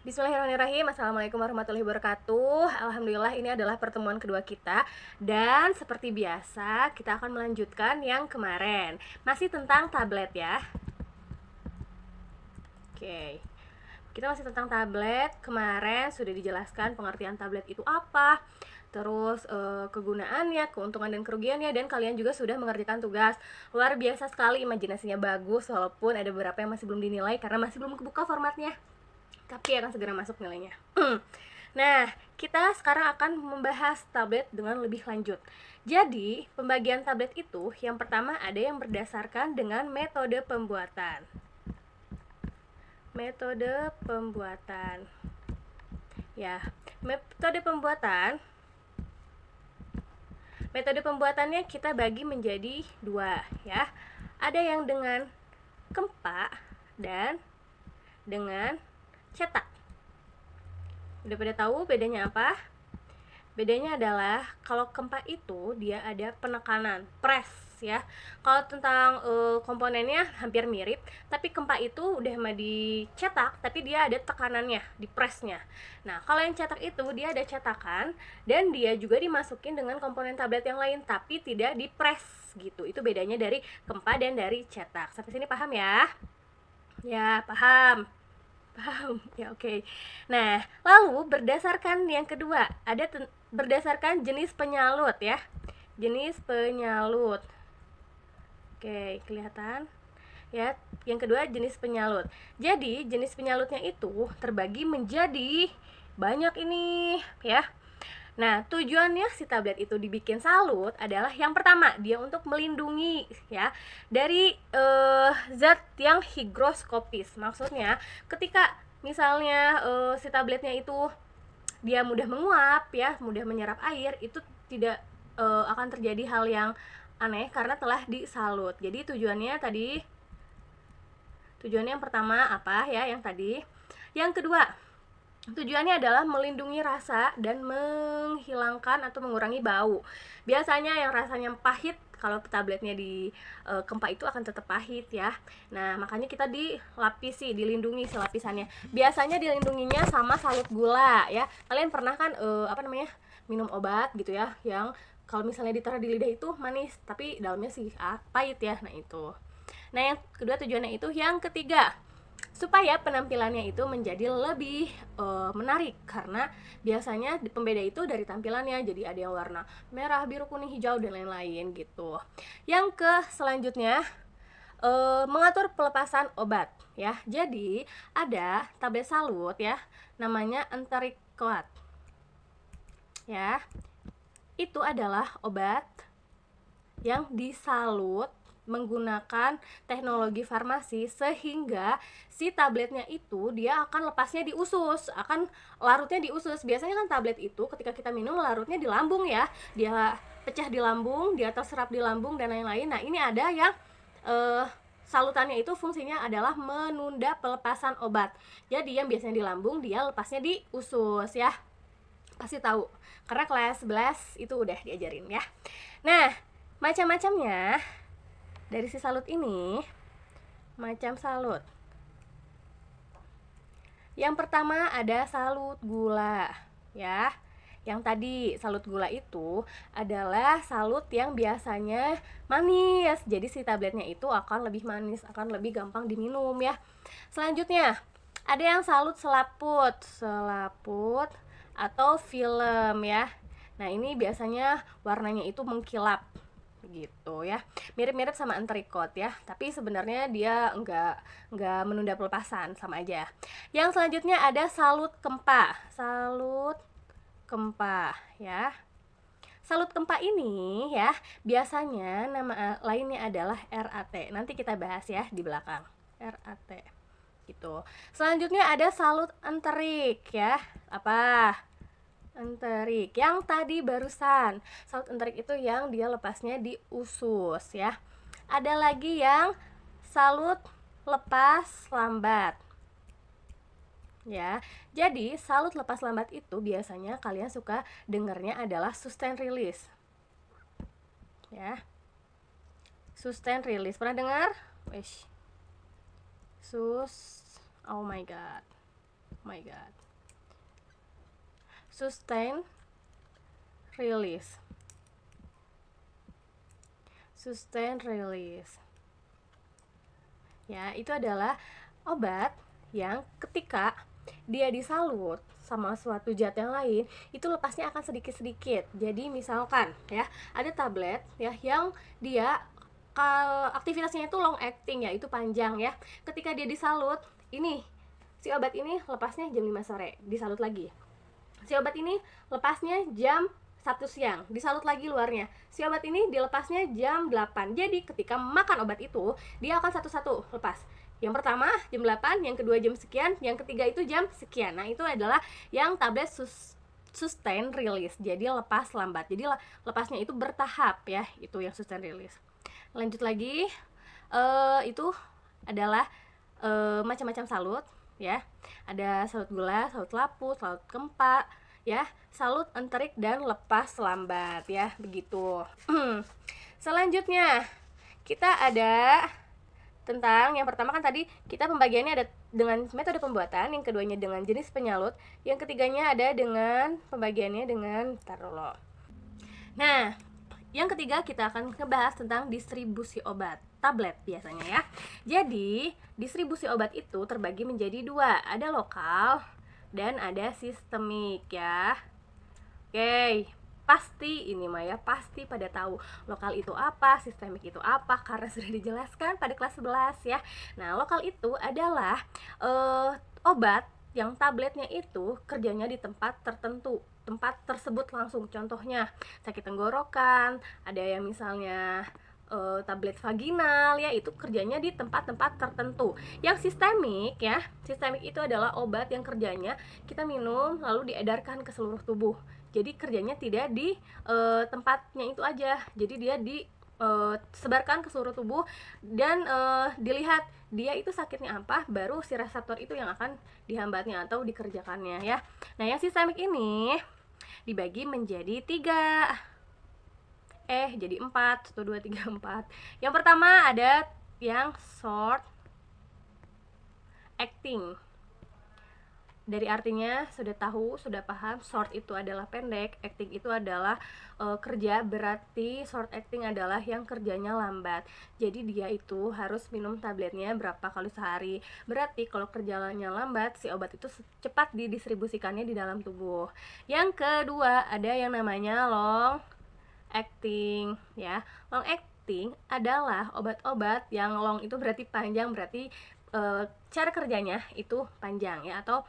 Bismillahirrahmanirrahim. Assalamualaikum warahmatullahi wabarakatuh. Alhamdulillah ini adalah pertemuan kedua kita. Dan seperti biasa kita akan melanjutkan yang kemarin. Masih tentang tablet ya. Oke, kita masih tentang tablet. Kemarin sudah dijelaskan pengertian tablet itu apa, terus kegunaannya, keuntungan dan kerugiannya, dan kalian juga sudah mengerjakan tugas. Luar biasa sekali, imajinasinya bagus, walaupun ada beberapa yang masih belum dinilai karena masih belum kebuka formatnya, tapi akan segera masuk nilainya. Nah, kita sekarang akan membahas tablet dengan lebih lanjut. Jadi, pembagian tablet itu yang pertama ada yang berdasarkan dengan metode pembuatan. Metode pembuatan. Ya, metode pembuatannya kita bagi menjadi dua ya. Ada yang dengan kempa dan dengan cetak. Udah pada tahu bedanya apa? Bedanya adalah kalau kempa itu dia ada penekanan, press ya. Kalau tentang komponennya hampir mirip, tapi kempa itu udah mah dicetak, tapi dia ada tekanannya di pressnya. Nah, kalau yang cetak itu dia ada cetakan dan dia juga dimasukin dengan komponen tablet yang lain, tapi tidak di press gitu. Itu bedanya dari kempa dan dari cetak. Sampai sini paham ya? Ya, paham. Paham, ya oke. Nah, lalu berdasarkan yang kedua, ada berdasarkan jenis penyalut ya. Jenis penyalut. Oke, kelihatan? Ya, yang kedua jenis penyalut. Jadi, jenis penyalutnya itu terbagi menjadi banyak ini ya. Nah, tujuannya si tablet itu dibikin salut adalah yang pertama, dia untuk melindungi ya dari zat yang higroskopis. Maksudnya, ketika misalnya si tabletnya itu dia mudah menguap ya, mudah menyerap air, itu tidak akan terjadi hal yang aneh karena telah disalut. Jadi tujuannya yang pertama apa ya yang tadi. Yang kedua, tujuannya adalah melindungi rasa dan menghilangkan atau mengurangi bau. Biasanya yang rasanya pahit, kalau tabletnya di kempa itu akan tetap pahit ya. Nah, makanya kita dilapisi, dilindungi si lapisannya. Biasanya dilindunginya sama salut gula ya. Kalian pernah kan minum obat gitu ya, yang kalau misalnya ditaruh di lidah itu manis, tapi dalamnya sih pahit ya. Nah, itu. Nah, yang kedua tujuannya itu. Yang ketiga, supaya penampilannya itu menjadi lebih menarik, karena biasanya pembeda itu dari tampilannya, jadi ada yang warna merah, biru, kuning, hijau dan lain-lain gitu. Yang selanjutnya mengatur pelepasan obat ya. Jadi ada tablet salut ya, namanya Enteric-Coat ya. Itu adalah obat yang disalut menggunakan teknologi farmasi, sehingga si tabletnya itu dia akan lepasnya di usus, akan larutnya di usus. Biasanya kan tablet itu ketika kita minum larutnya di lambung ya, dia pecah di lambung, dia terserap di lambung dan lain-lain. Nah, ini ada yang salutannya itu fungsinya adalah menunda pelepasan obat. Jadi yang biasanya di lambung, dia lepasnya di usus ya. Pasti tahu, karena kelas 11 itu udah diajarin ya. Nah, macam-macamnya dari si salut ini, macam salut. Yang pertama ada salut gula ya. Yang tadi salut gula itu adalah salut yang biasanya manis. Jadi si tabletnya itu akan lebih manis, akan lebih gampang diminum ya. Selanjutnya ada yang salut selaput atau film ya. Nah, ini biasanya warnanya itu mengkilap gitu ya, mirip-mirip sama Enteric-Coat ya, tapi sebenarnya dia enggak menunda pelepasan, sama aja. Yang selanjutnya ada salut kempa ya. Salut kempa ini ya biasanya nama lainnya adalah RAT, nanti kita bahas ya di belakang, RAT gitu. Selanjutnya ada salut enterik ya. Apa? Enterik yang tadi barusan. Salut enterik itu yang dia lepasnya di usus ya. Ada lagi yang salut lepas lambat ya. Jadi salut lepas lambat itu biasanya kalian suka dengernya adalah sustained release ya. Sustained release pernah dengar? Oh my god, my god, sustain release, sustain release. Ya, itu adalah obat yang ketika dia disalut sama suatu zat yang lain, itu lepasnya akan sedikit-sedikit. Jadi misalkan ya, ada tablet ya yang dia aktivitasnya itu long acting, ya itu panjang ya. Ketika dia disalut, ini si obat ini lepasnya jam 5 sore, disalut lagi. Si obat ini lepasnya jam 1 siang, disalut lagi luarnya. Si obat ini dilepasnya jam 8. Jadi ketika makan obat itu, dia akan satu-satu lepas. Yang pertama jam 8, yang kedua jam sekian, yang ketiga itu jam sekian. Nah, itu adalah yang tablet sustain release. Jadi lepas lambat. Jadi lepasnya itu bertahap ya. Itu yang sustain release. Lanjut lagi, itu adalah macam-macam salut ya. Ada salut gula, salut laput, salut kempa ya, salut enterik dan lepas lambat ya, begitu. Selanjutnya kita ada tentang yang pertama kan tadi kita pembagiannya ada dengan metode pembuatan, yang keduanya dengan jenis penyalut, yang ketiganya ada dengan pembagiannya dengan tarolo. Nah, yang ketiga kita akan ngebahas tentang distribusi obat tablet biasanya ya. Jadi distribusi obat itu terbagi menjadi dua, ada lokal dan ada sistemik ya. Oke, pasti ini mah ya, pasti pada tahu lokal itu apa, sistemik itu apa, karena sudah dijelaskan pada kelas 11 ya. Nah, lokal itu adalah obat yang tabletnya itu kerjanya di tempat tertentu, tempat tersebut langsung. Contohnya sakit tenggorokan, ada yang misalnya tablet vaginal ya, itu kerjanya di tempat-tempat tertentu. Yang sistemik ya, sistemik itu adalah obat yang kerjanya kita minum lalu diedarkan ke seluruh tubuh. Jadi kerjanya tidak di tempatnya itu aja, jadi dia disebarkan ke seluruh tubuh dan dilihat dia itu sakitnya apa, baru si reseptor itu yang akan dihambatnya atau dikerjakannya ya. Nah, yang sistemik ini dibagi menjadi 3. Jadi 4, 1, 2, 3, 4. Yang pertama ada yang short acting. Dari artinya sudah tahu, sudah paham, short itu adalah pendek, acting itu adalah kerja, berarti short acting adalah yang kerjanya lambat. Jadi dia itu harus minum tabletnya berapa kali sehari. Berarti kalau kerjanya lambat, si obat itu cepat didistribusikannya di dalam tubuh. Yang kedua ada yang namanya long acting ya. Long acting adalah obat-obat yang long itu berarti panjang, berarti cara kerjanya itu panjang ya, atau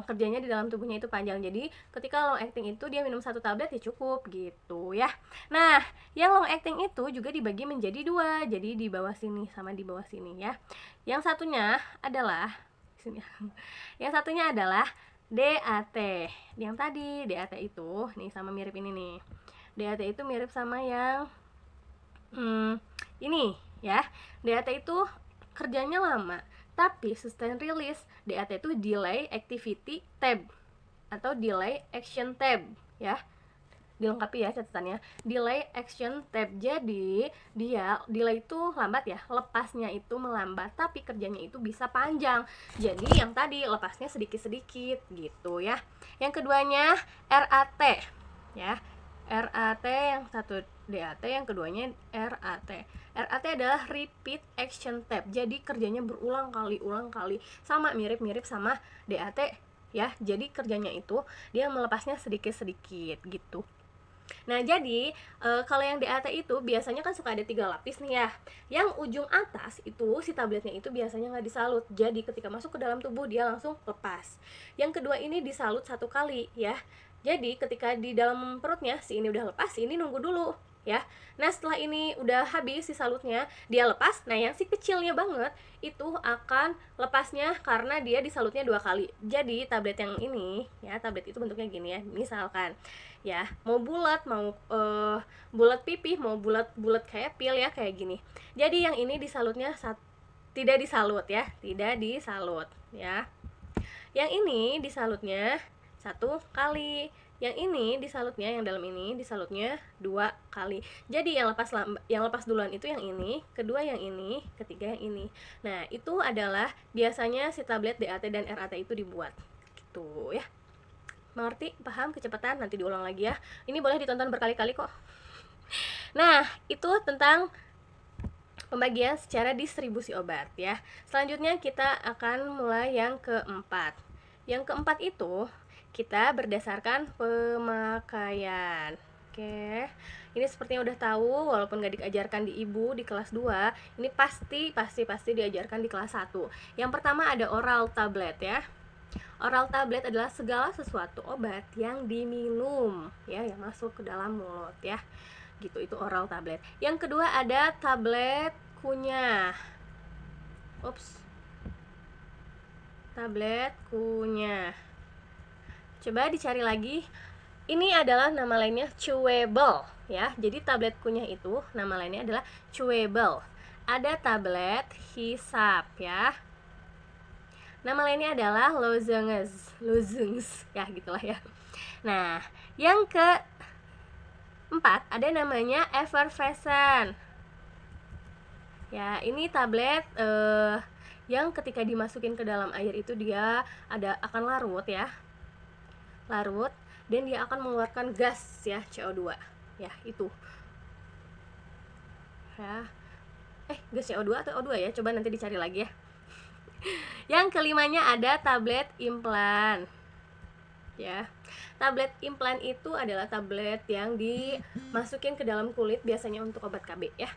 kerjanya di dalam tubuhnya itu panjang. Jadi ketika long acting itu dia minum 1 tablet ya cukup gitu ya. Nah, yang long acting itu juga dibagi menjadi 2. Jadi di bawah sini sama di bawah sini ya. Yang satunya adalah sini. Yang satunya adalah DAT. Yang tadi DAT itu nih sama mirip ini nih. DAT itu mirip sama yang ini ya. DAT itu kerjanya lama, tapi sustain release DAT itu delay activity tab atau delay action tab ya. Dilengkapi ya catatannya, delay action tab. Jadi dia delay itu lambat ya, lepasnya itu melambat, tapi kerjanya itu bisa panjang. Jadi yang tadi lepasnya sedikit-sedikit gitu ya. Yang keduanya RAT ya. RAT, yang satu DAT, yang keduanya RAT. RAT adalah repeat action tab. Jadi kerjanya berulang kali, sama mirip-mirip sama DAT ya. Jadi kerjanya itu dia melepasnya sedikit-sedikit gitu. Nah, jadi kalau yang DAT itu biasanya kan suka ada 3 lapis nih ya. Yang ujung atas itu si tabletnya itu biasanya nggak disalut. Jadi ketika masuk ke dalam tubuh dia langsung lepas. Yang kedua ini disalut 1 kali ya. Jadi ketika di dalam perutnya si ini udah lepas, si ini nunggu dulu ya. Nah, setelah ini udah habis si salutnya, dia lepas. Nah, yang si kecilnya banget itu akan lepasnya karena dia disalutnya 2 kali. Jadi tablet yang ini ya, tablet itu bentuknya gini ya. Misalkan ya, mau bulat, mau bulat pipih, mau bulat kayak pil ya, kayak gini. Jadi yang ini disalutnya tidak disalut ya, tidak disalut ya. Yang ini disalutnya 1 kali. Yang ini disalutnya, yang dalam ini disalutnya 2 kali. Jadi yang lepas duluan itu yang ini, kedua yang ini, ketiga yang ini. Nah, itu adalah biasanya si tablet DAT dan RAT itu dibuat. Gitu ya. Mengerti? Paham? Kecepatan? Nanti diulang lagi ya. Ini boleh ditonton berkali-kali kok. Nah, itu tentang pembagian secara distribusi obat ya. Selanjutnya kita akan mulai yang keempat. Yang keempat itu kita berdasarkan pemakaian. Oke. Ini sepertinya udah tahu, walaupun gak diajarkan di ibu di kelas 2, ini pasti diajarkan di kelas 1. Yang pertama ada oral tablet ya. Oral tablet adalah segala sesuatu obat yang diminum ya, yang masuk ke dalam mulut ya. Gitu, itu oral tablet. Yang kedua ada tablet kunyah. Tablet kunyah. Coba dicari lagi. Ini adalah nama lainnya chewable ya. Jadi tablet kunyah itu nama lainnya adalah chewable. Ada tablet hisap ya. Nama lainnya adalah lozenges ya, gitulah ya. Nah, yang keempat ada namanya effervescent. Ya, ini tablet yang ketika dimasukin ke dalam air itu dia akan larut ya. Larut dan dia akan mengeluarkan gas ya, CO2. Ya, itu. Ya. Gas CO2 atau O2 ya? Coba nanti dicari lagi ya. Yang kelimanya ada tablet implan. Ya. Tablet implan itu adalah tablet yang dimasukin ke dalam kulit biasanya untuk obat KB ya.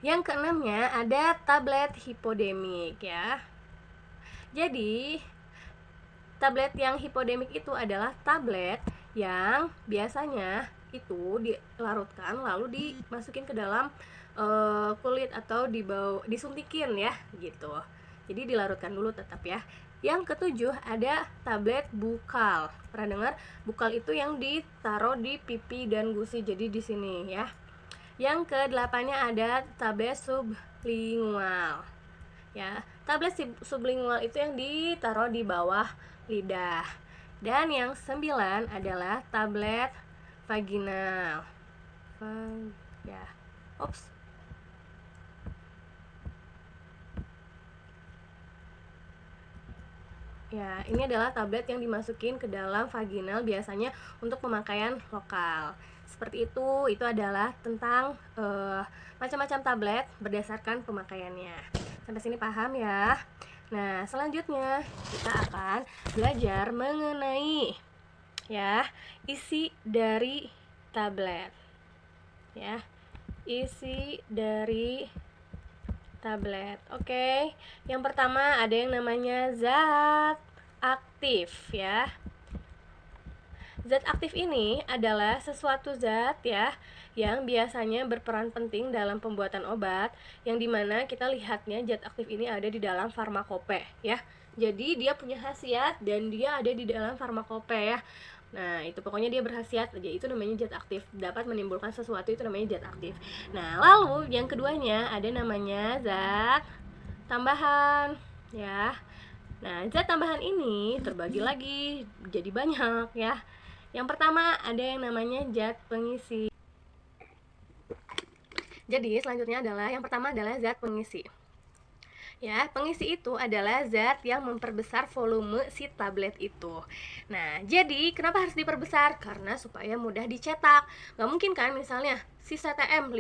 Yang keenamnya ada tablet hipodemik ya. Jadi tablet yang hipodemik itu adalah tablet yang biasanya itu dilarutkan lalu dimasukin ke dalam kulit atau disuntikin ya gitu. Jadi dilarutkan dulu tetap ya. Yang ketujuh ada tablet bukal. Pernah dengar? Bukal itu yang ditaruh di pipi dan gusi, jadi di sini ya. Yang kedelapannya ada tablet sublingual. Ya, tablet sublingual itu yang ditaruh di bawah lidah. Dan yang 9 adalah tablet vaginal. Ya. Ya, ini adalah tablet yang dimasukin ke dalam vaginal biasanya untuk pemakaian lokal. Seperti itu adalah tentang macam-macam tablet berdasarkan pemakaiannya. Sampai sini paham ya? Nah, selanjutnya kita akan belajar mengenai ya, isi dari tablet. Ya. Isi dari tablet. Oke. Yang pertama ada yang namanya zat aktif ya. Zat aktif ini adalah sesuatu zat ya yang biasanya berperan penting dalam pembuatan obat, yang dimana kita lihatnya zat aktif ini ada di dalam farmakope ya. Jadi dia punya khasiat dan dia ada di dalam farmakope ya. Nah, itu pokoknya dia berkhasiat aja, itu namanya zat aktif, dapat menimbulkan sesuatu, itu namanya zat aktif. Nah, lalu yang keduanya ada namanya zat tambahan ya. Nah, zat tambahan ini terbagi lagi jadi banyak ya. Yang pertama ada yang namanya zat pengisi. Jadi selanjutnya adalah yang pertama adalah zat pengisi. Ya, pengisi itu adalah zat yang memperbesar volume si tablet itu. Nah, jadi kenapa harus diperbesar? Karena supaya mudah dicetak. Gak mungkin kan misalnya si CTM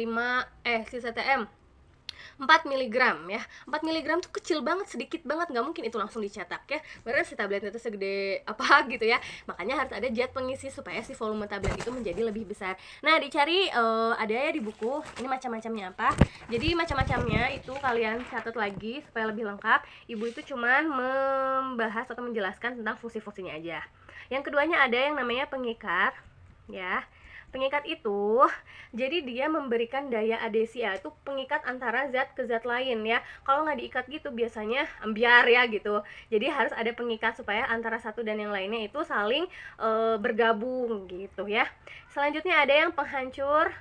4 mg ya. 4 mg tuh kecil banget, sedikit banget, nggak mungkin itu langsung dicetak ya. Berarti si tabletnya itu segede apa gitu ya. Makanya harus ada zat pengisi supaya si volume tablet itu menjadi lebih besar. Nah, dicari ada ya di buku. Ini macam-macamnya apa. Jadi macam-macamnya itu kalian catat lagi supaya lebih lengkap. Ibu itu cuman membahas atau menjelaskan tentang fungsi-fungsinya aja. Yang keduanya ada yang namanya pengikat ya. Pengikat itu jadi dia memberikan daya adhesi ya, itu pengikat antara zat ke zat lain ya. Kalau nggak diikat gitu biasanya ambiar ya gitu. Jadi harus ada pengikat supaya antara satu dan yang lainnya itu saling bergabung gitu ya. Selanjutnya ada yang penghancur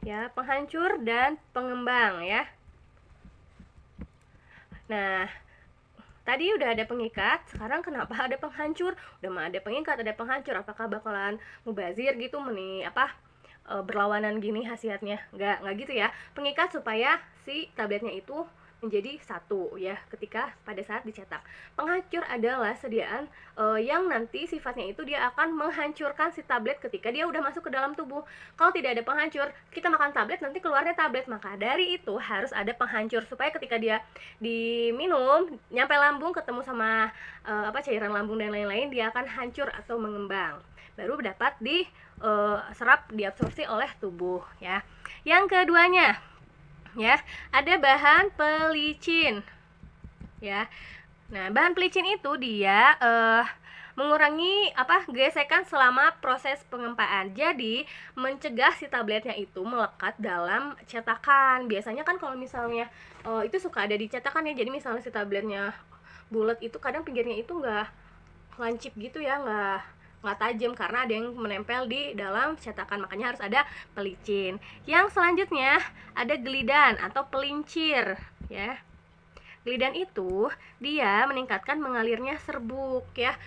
ya, penghancur dan pengembang ya. Nah, tadi udah ada pengikat, sekarang kenapa ada penghancur? Udah mah ada pengikat, ada penghancur, apakah bakalan mubazir gitu berlawanan gini khasiatnya? Nggak gitu ya. Pengikat supaya si tabletnya itu menjadi satu ya ketika pada saat dicetak. Penghancur adalah sediaan yang nanti sifatnya itu dia akan menghancurkan si tablet ketika dia udah masuk ke dalam tubuh. Kalau tidak ada penghancur, kita makan tablet nanti keluarnya tablet. Maka dari itu harus ada penghancur supaya ketika dia diminum nyampe lambung ketemu sama cairan lambung dan lain-lain, dia akan hancur atau mengembang. Baru dapat diserap, diabsorpsi oleh tubuh ya. Yang keduanya ya, ada bahan pelicin ya. Nah, bahan pelicin itu dia mengurangi gesekan selama proses pengempaan. Jadi, mencegah si tabletnya itu melekat dalam cetakan. Biasanya kan kalau misalnya itu suka ada di cetakan ya. Jadi misalnya si tabletnya bulat itu kadang pinggirnya itu nggak lancip gitu ya, nggak tajam karena ada yang menempel di dalam cetakan, makanya harus ada pelicin. Yang selanjutnya ada gelidan atau pelincir ya. Gelidan itu dia meningkatkan mengalirnya serbuk ya,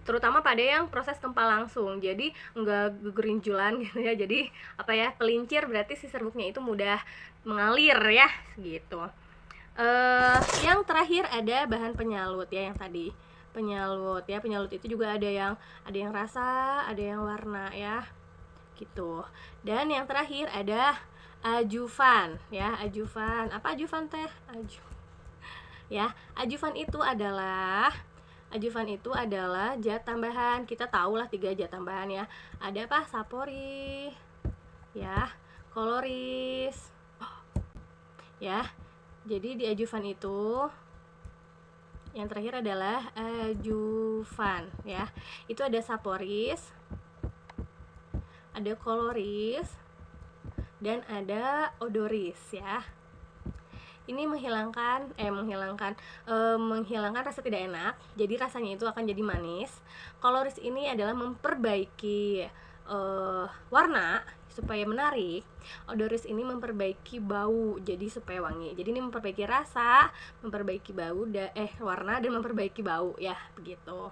terutama pada yang proses kempal langsung, jadi nggak gegerinjulan gitu ya. Jadi pelincir berarti si serbuknya itu mudah mengalir ya gitu. Yang terakhir ada bahan penyalut ya, yang tadi penyalut ya. Penyalut itu juga ada yang rasa, ada yang warna ya gitu. Dan yang terakhir ada ajuvan ya. Ajuvan, apa ajuvan teh? Ya, ajuvan itu adalah zat tambahan. Kita tahu lah 3 zat tambahan ya. Ada sapori ya, koloris ya. Jadi di ajuvan itu yang terakhir adalah ajuvan ya. Itu ada saporis, ada koloris, dan ada odoris ya. Ini menghilangkan rasa tidak enak. Jadi rasanya itu akan jadi manis. Koloris ini adalah memperbaiki warna supaya menarik. Odoris ini memperbaiki bau, jadi supaya wangi. Jadi ini memperbaiki rasa, memperbaiki bau, warna, dan memperbaiki bau ya, begitu.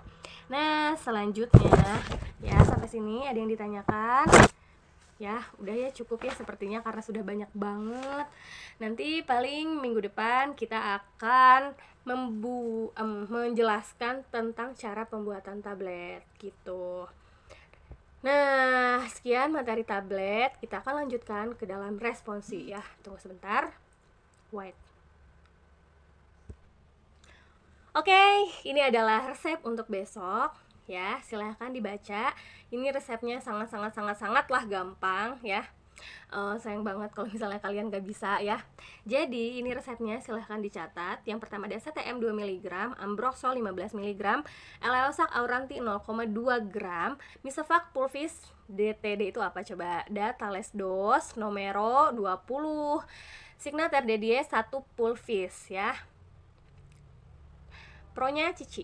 Nah, selanjutnya ya, sampai sini ada yang ditanyakan? Ya, udah ya, cukup ya sepertinya karena sudah banyak banget. Nanti paling minggu depan kita akan menjelaskan tentang cara pembuatan tablet gitu. Nah, sekian materi tablet. Kita akan lanjutkan ke dalam responsi ya. Tunggu sebentar. Wait. Oke, ini adalah resep untuk besok ya. Silahkan dibaca. Ini resepnya sangatlah gampang ya. Sayang banget kalau misalnya kalian gak bisa ya. Jadi ini resepnya silahkan dicatat. Yang pertama ada CTM 2 mg, Ambroxol 15 mg, Eleosak Auranti 0,2 gram, Misovac Pulvis DTD itu apa coba? Thales Dos Nomero 20, Signature DDE 1 Pulvis ya. Pronya Cici.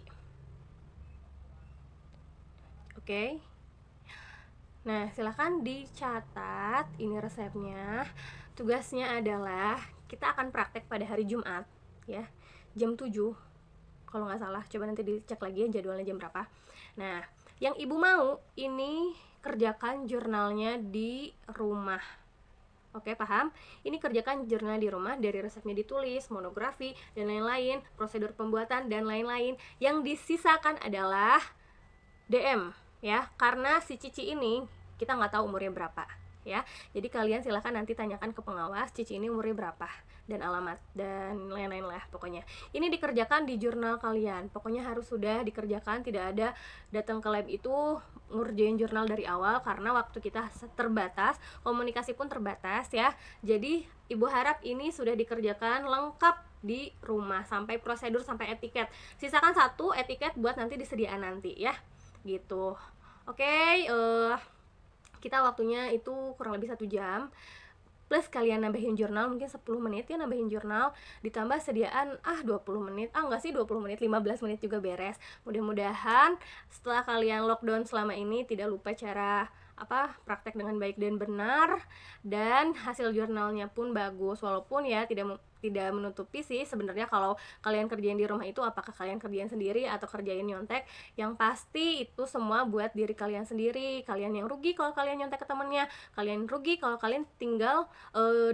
Oke. Nah, silahkan dicatat ini resepnya. Tugasnya adalah kita akan praktek pada hari Jumat ya, jam 7 kalau nggak salah. Coba nanti dicek lagi ya jadwalnya jam berapa. Nah, yang ibu mau ini kerjakan jurnalnya di rumah. Oke, paham? Ini kerjakan jurnal di rumah, dari resepnya ditulis, monografi, dan lain-lain, prosedur pembuatan, dan lain-lain. Yang disisakan adalah DM ya, karena si Cici ini kita nggak tahu umurnya berapa ya. Jadi kalian silahkan nanti tanyakan ke pengawas Cici ini umurnya berapa dan alamat dan lain-lain lah pokoknya. Ini dikerjakan di jurnal kalian, pokoknya harus sudah dikerjakan. Tidak ada datang ke lab itu ngerjain jurnal dari awal karena waktu kita terbatas, komunikasi pun terbatas ya. Jadi ibu harap ini sudah dikerjakan lengkap di rumah sampai prosedur, sampai etiket. Sisakan 1 etiket buat nanti disediaan nanti ya gitu. Oke, kita waktunya itu kurang lebih 1 jam plus kalian nambahin jurnal mungkin 10 menit ya, nambahin jurnal ditambah sediaan 20 menit, enggak sih 20 menit, 15 menit juga beres. Mudah-mudahan setelah kalian lockdown selama ini tidak lupa cara praktek dengan baik dan benar, dan hasil jurnalnya pun bagus, walaupun ya tidak menutupi sih sebenarnya kalau kalian kerjain di rumah itu apakah kalian kerjain sendiri atau kerjain nyontek, yang pasti itu semua buat diri kalian sendiri. Kalian yang rugi kalau kalian nyontek ke temennya, kalian rugi kalau kalian tinggal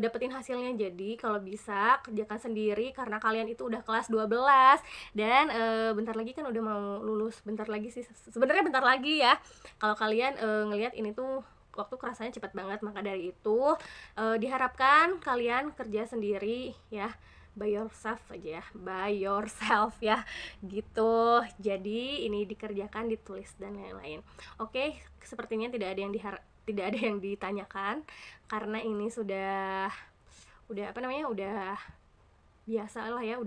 dapetin hasilnya. Jadi kalau bisa kerjakan sendiri karena kalian itu udah kelas 12 dan bentar lagi kan udah mau lulus, bentar lagi sih sebenarnya bentar lagi ya. Kalau kalian ngelihat ini tuh waktu kerasanya cepat banget, maka dari itu diharapkan kalian kerja sendiri ya, by yourself aja ya, by yourself ya gitu. Jadi ini dikerjakan, ditulis dan lain-lain. Oke, sepertinya tidak ada yang ditanyakan karena ini sudah apa namanya, udah biasa lah ya,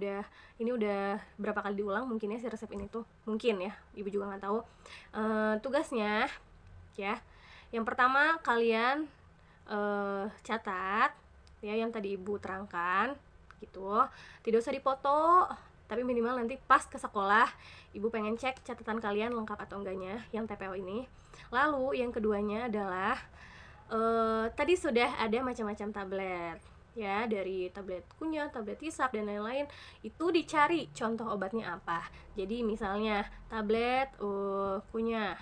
ini udah berapa kali diulang mungkin ya si resep ini tuh, mungkin ya, ibu juga nggak tahu. Tugasnya ya, yang pertama kalian catat ya yang tadi ibu terangkan gitu, tidak usah dipoto, tapi minimal nanti pas ke sekolah ibu pengen cek catatan kalian lengkap atau enggaknya yang TPO ini. Lalu yang keduanya adalah tadi sudah ada macam-macam tablet ya, dari tablet kunyah, tablet hisap dan lain-lain, itu dicari contoh obatnya apa. Jadi misalnya tablet kunyah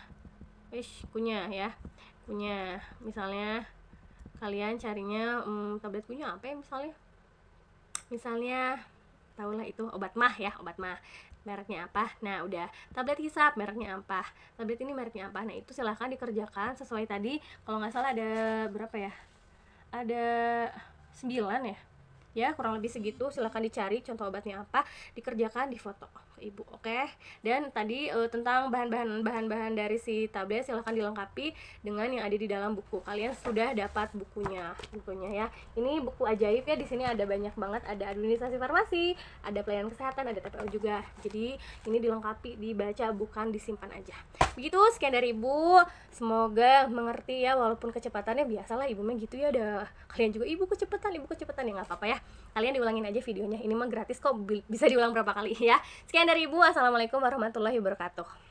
ya, kunyah misalnya kalian carinya tablet kunyah apa ya, misalnya tahulah itu obat mah ya, obat mah mereknya apa. Nah udah, tablet hisap mereknya apa, tablet ini mereknya apa. Nah itu silahkan dikerjakan sesuai tadi, kalau nggak salah ada berapa ya, ada 9 ya kurang lebih segitu. Silahkan dicari contoh obatnya apa, dikerjakan, difoto ke ibu. Oke. Dan tadi tentang bahan-bahan dari si tablet silahkan dilengkapi dengan yang ada di dalam buku. Kalian sudah dapat bukunya ya. Ini buku ajaib ya, di sini ada banyak banget, ada administrasi farmasi, ada pelayanan kesehatan, ada TPO juga. Jadi ini dilengkapi, dibaca bukan disimpan aja. Begitu, sekian dari ibu, semoga mengerti ya, walaupun kecepatannya biasalah ibu mah gitu ya, ada kalian juga ibu kecepatan ya, nggak apa-apa ya, kalian diulangin aja videonya, ini mah gratis kok, bisa diulang berapa kali ya. Sekian dari ibu, assalamualaikum warahmatullahi wabarakatuh.